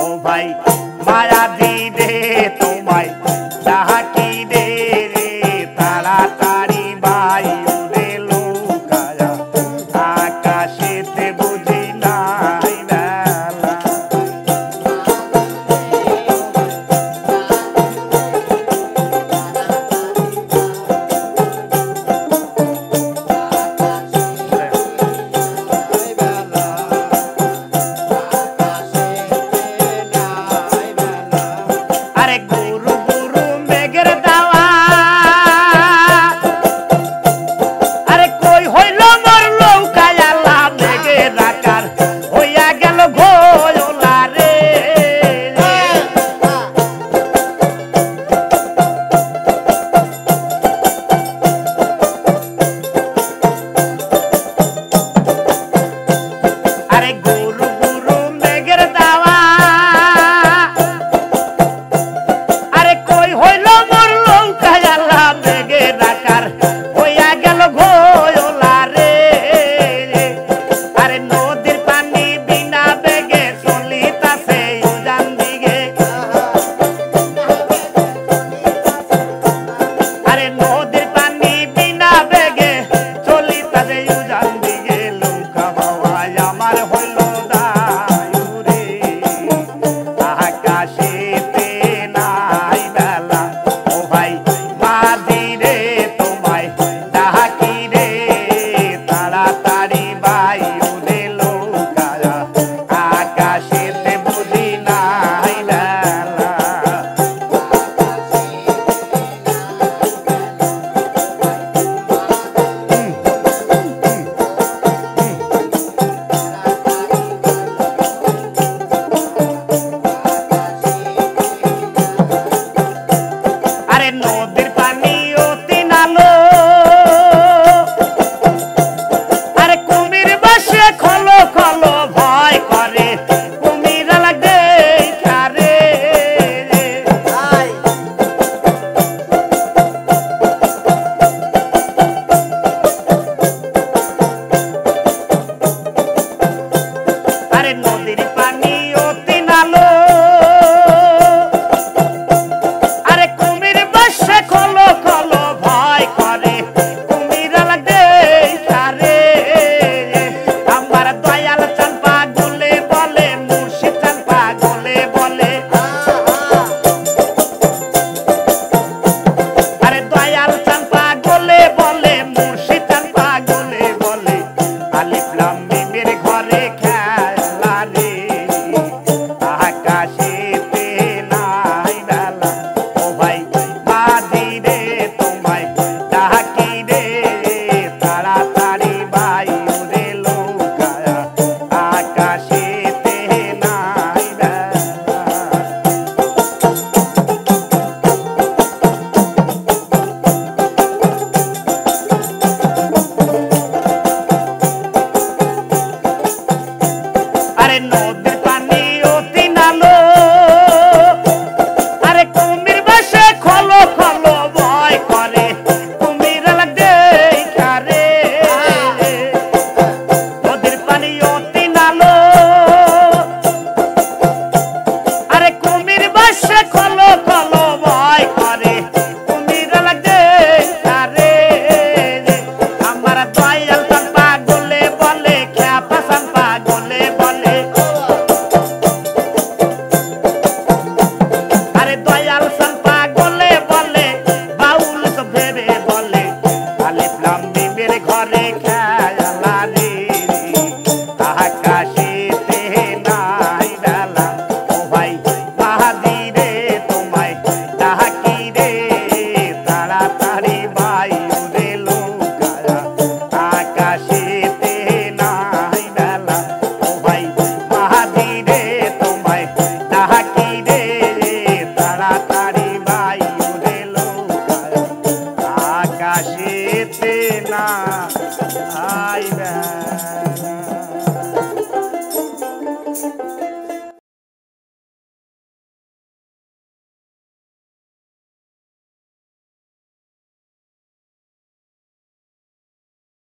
ও ভাই মায়া দিরে তোমায় ডাকি রে রে তাড়াতাড়ি ভাই উড়ে লুকায়া আকাশেতে বুঝি নাই বেলা আরে গুরু গুরু মেঘের দাওয়া আরে কই হইল মোর লৌকায় আল্লাহ মেঘের আকার হইয়া গেল ঘোলা রে আরে গুরু গুরু মেঘের দাওয়া আরে কই হইল মোর লৌকায় আল্লাহ মেঘের আকার হইয়া গেল ঘোলা রে আরে নদীর পানি বিনা বেগে চলিতাছে উজান দিকে আরে নদীর পানি বিনা বেগে চলিতাছে উজান দিকে লৌকা বাবাই আমার হইল দায়ুরে আকাশেতে নাই বেলা ও ভাই মাদিরে তোমায় ডাকি রে তাড়াতাড়ি ভাই উড়ে লৌকায়া আকাশেতে বুঝি নাই বেলা আরে নদীর পানি অতি নালো আরে কুমির বসে খলো খলো ভয় করে কুমির লাগে খারে আরে নদীর পানি অতি নালো আরে কুমির বসে খলো খলো ভয় করে কুমির লাগে সারে আমার দয়াল চান পাগলে বলে মুর্শিদ চান পাগলে বলে আরে দয়াল চান পাগলে বলে মুর্শিদ চান পাগলে বলে আলিফ লাম মিমের ঘরে খেলা রে আকাশেতে নাই বেলা ও ভাই মাদিরে তোমায় ডাকি রে তাড়াতাড়ি ভাই উড়ে লৌকায়া আকাশেতে নাই বেলা আরে নদীর পানি অতি নালো আরে কুমির বসে খলো খলো ভয় করে কুমির লাগে খারে নদীর পানি অতি নালো আরে কুমির বসে খলো খলো ভয় করে কুমির লাগে খারে আমার দয়াল চান পাগলে বলে খ্যাপা চান পাগলে বলে আরে দয়াল চান পাগলে বলে বাউল সব ভেবে বলে আলিফ লাম মিমের ঘরে খেলা রে আকাশেতে নাই বেলা ও ভাই মাদিরে তোমায় ডাকি রে তাড়াতাড়ি ভাই উড়ে লৌকায়া আকাশেতে নাই বেলা ও ভাই মাদিরে তোমায় ডাকি রে তাড়াতাড়ি ভাই উড়ে লৌকায়া আকাশেতে নাই বেলা